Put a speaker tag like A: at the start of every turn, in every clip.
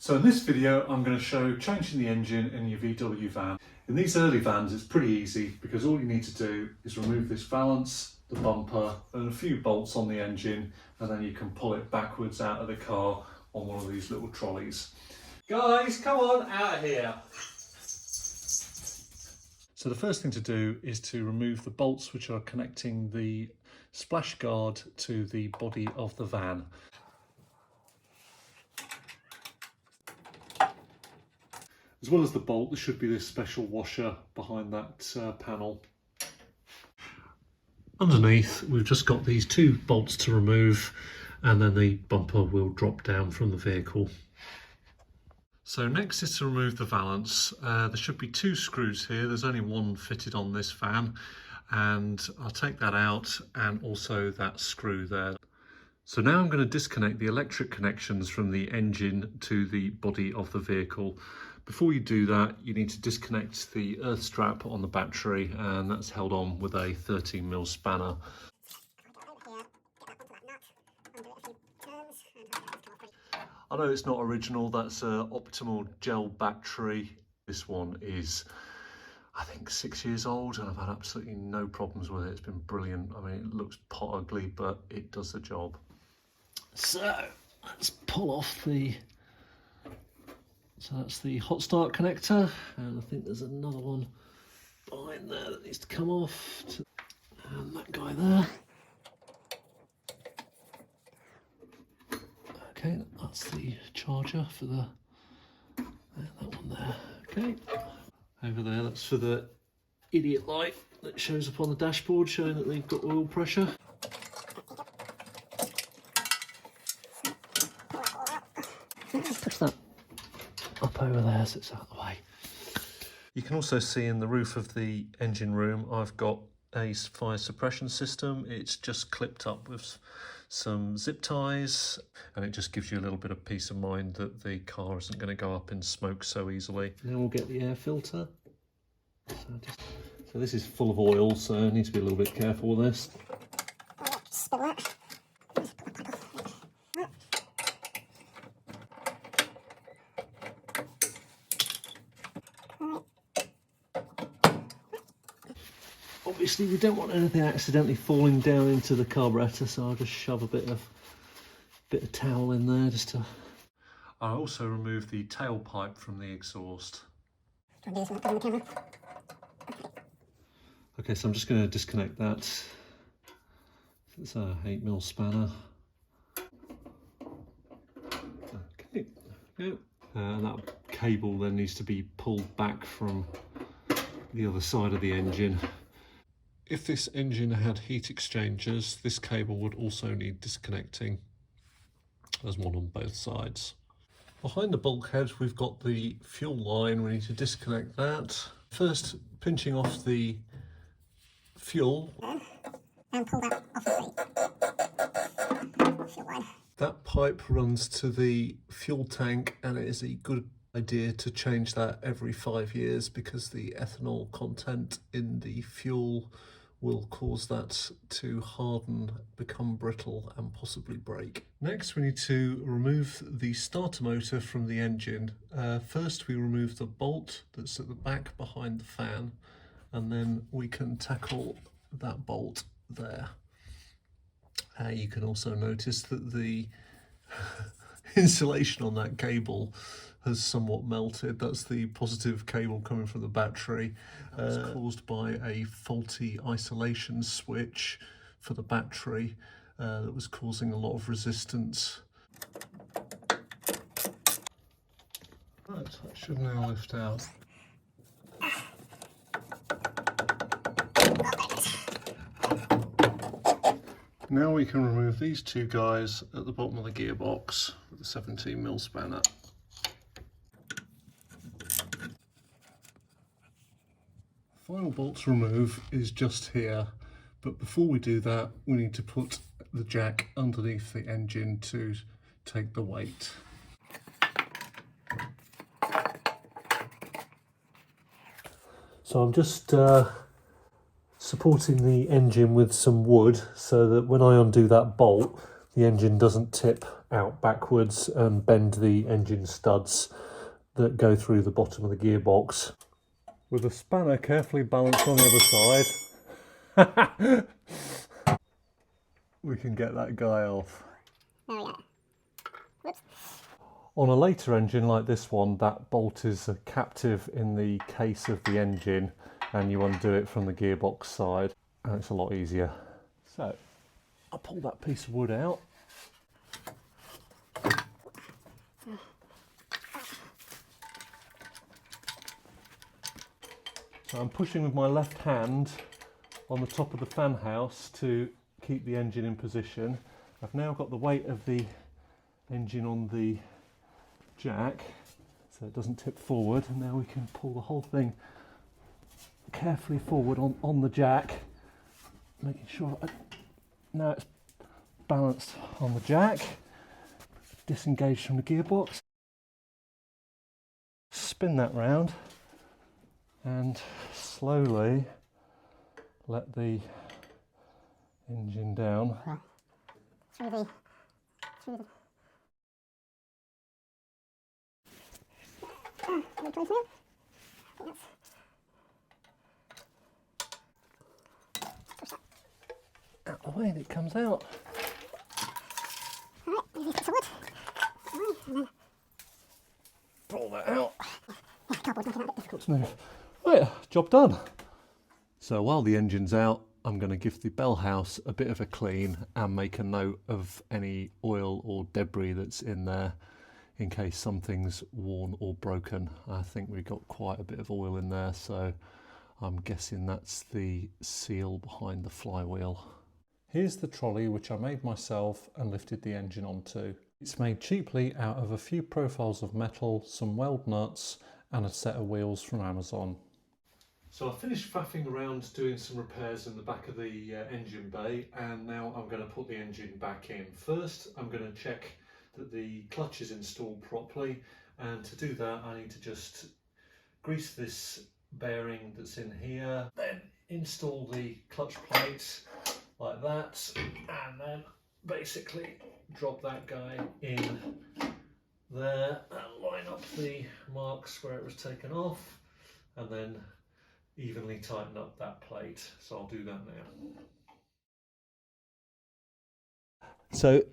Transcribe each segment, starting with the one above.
A: So in this video I'm going to show changing the engine in your VW van. In these early vans it's pretty easy because all you need to do is remove this valance, the bumper and a few bolts on the engine, and then you can pull it backwards out of the car on one of these little trolleys. Guys, come on, out of here! So the first thing to do is to remove the bolts which are connecting the splash guard to the body of the van. As well as the bolt, there should be this special washer behind that panel. Underneath, we've just got these two bolts to remove, and then the bumper will drop down from the vehicle. So next is to remove the valance. There should be two screws here. There's only one fitted on this van, and I'll take that out and also that screw there. So now I'm going to disconnect the electric connections from the engine to the body of the vehicle. Before you do that, you need to disconnect the earth strap on the battery, and that's held on with a 13mm spanner. I know it's not original, that's an optimal gel battery. This one is, I think, 6 years old, and I've had absolutely no problems with it. It's been brilliant. I mean, it looks pot ugly, but it does the job. So let's pull off so that's the hot start connector, and I think there's another one behind there that needs to come off, and that guy there. Okay, that's the charger for that one there. Okay, over there, that's for the idiot light that shows up on the dashboard showing that they've got oil pressure. Push that up over there so it's out of the way. You can also see in the roof of the engine room I've got a fire suppression system. It's just clipped up with some zip ties, and it just gives you a little bit of peace of mind that the car isn't going to go up in smoke so easily. Then we'll get the air filter. So this is full of oil, so I need to be a little bit careful with this. Obviously we don't want anything accidentally falling down into the carburetor, so I'll just shove a bit of towel in there just to... I also removed the tailpipe from the exhaust. Okay, so I'm just going to disconnect that. It's a 8mm spanner. Okay, there we go. And that cable then needs to be pulled back from the other side of the engine. If this engine had heat exchangers, this cable would also need disconnecting. There's one on both sides. Behind the bulkhead, we've got the fuel line. We need to disconnect that. First, pinching off the fuel. And pull that off the fuel line. That pipe runs to the fuel tank, and it is a good idea to change that every 5 years because the ethanol content in the fuel will cause that to harden, become brittle and possibly break. Next we need to remove the starter motor from the engine. First we remove the bolt that's at the back behind the fan, and then we can tackle that bolt there. You can also notice that the insulation on that cable has somewhat melted. That's the positive cable coming from the battery. It's caused by a faulty isolation switch for the battery that was causing a lot of resistance. Right, that should now lift out. Now we can remove these two guys at the bottom of the gearbox with the 17mm spanner. Final bolt to remove is just here, but before we do that we need to put the jack underneath the engine to take the weight. So I'm just supporting the engine with some wood so that when I undo that bolt the engine doesn't tip out backwards and bend the engine studs that go through the bottom of the gearbox. With the spanner carefully balanced on the other side, we can get that guy off.
B: Oh yeah. Whoops.
A: On a later engine like this one, that bolt is a captive in the case of the engine and you undo it from the gearbox side and it's a lot easier. So I'll pull that piece of wood out. So I'm pushing with my left hand on the top of the fan house to keep the engine in position. I've now got the weight of the engine on the jack so it doesn't tip forward, and now we can pull the whole thing carefully forward on the jack, making sure now it's balanced on the jack, disengaged from the gearbox, spin that round and slowly let the engine down.
B: Through the
A: Out the way and it comes out.
B: Alright, maybe it's wood.
A: Pull that out.
B: Yeah, cardboard making that a bit difficult.
A: Smooth. Right, job done. So while the engine's out, I'm going to give the bell house a bit of a clean and make a note of any oil or debris that's in there in case something's worn or broken. I think we've got quite a bit of oil in there, so I'm guessing that's the seal behind the flywheel. Here's the trolley which I made myself and lifted the engine onto. It's made cheaply out of a few profiles of metal, some weld nuts and a set of wheels from Amazon. So I finished faffing around doing some repairs in the back of the engine bay, and now I'm going to put the engine back in. First I'm going to check that the clutch is installed properly, and to do that I need to just grease this bearing that's in here, then install the clutch plate like that, and then basically drop that guy in there and line up the marks where it was taken off, and then evenly tighten up that plate. So I'll do that now. So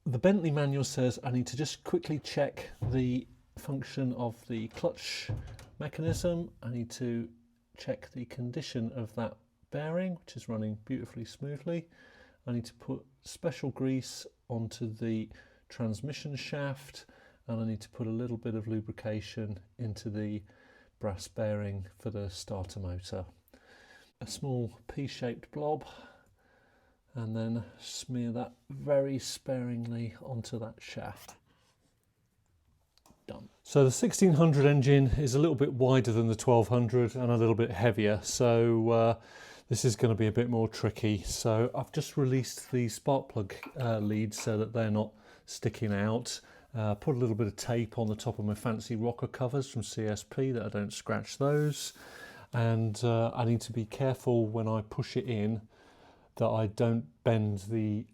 A: the Bentley manual says I need to just quickly check the function of the clutch mechanism. I need to check the condition of that bearing, which is running beautifully smoothly. I need to put special grease onto the transmission shaft, and I need to put a little bit of lubrication into the brass bearing for the starter motor. A small P-shaped blob, and then smear that very sparingly onto that shaft. Done. So the 1600 engine is a little bit wider than the 1200 and a little bit heavier, so this is going to be a bit more tricky. So I've just released the spark plug leads so that they're not sticking out. Put a little bit of tape on the top of my fancy rocker covers from CSP that I don't scratch those, and I need to be careful when I push it in that I don't bend the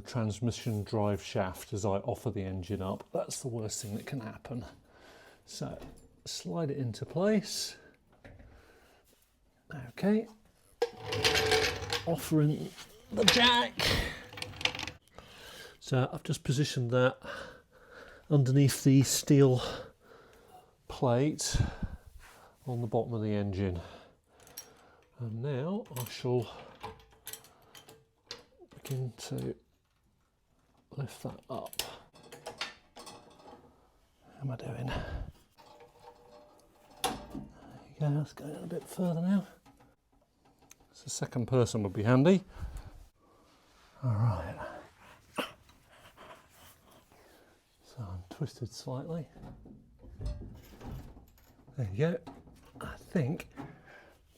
A: transmission drive shaft as I offer the engine up. That's the worst thing that can happen. So slide it into place. Okay, offering the jack. So I've just positioned that underneath the steel plate on the bottom of the engine, and now I shall begin to lift that up. How am I doing? There you go, let's go a bit further now. So the second person would be handy. All right. So I'm twisted slightly. There you go. I think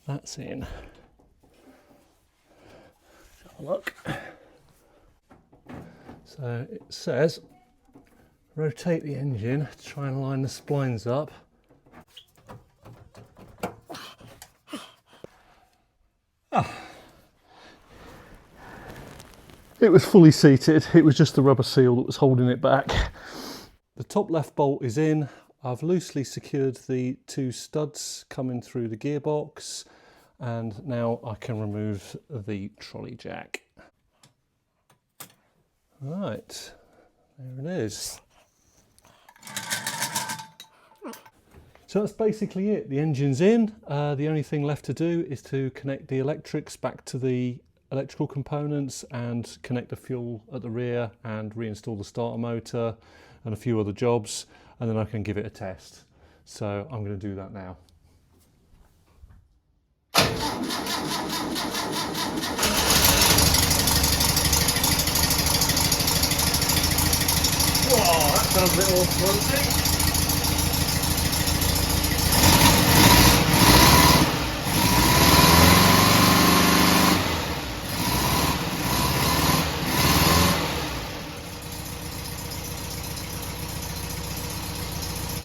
A: that's in. Let's have a look. So it says rotate the engine to try and line the splines up.
C: It was fully seated, it was just the rubber seal that was holding it back. The top left bolt is in. I've loosely secured the 2 studs coming through the gearbox, and now I can remove the trolley jack. Right, there it is. So that's basically it. The engine's in. The only thing left to do is to connect the electrics back to the electrical components and connect the fuel at the rear and reinstall the starter motor and a few other jobs, and then I can give it a test. So I'm going to do that now. Whoa, that sounds a bit awful.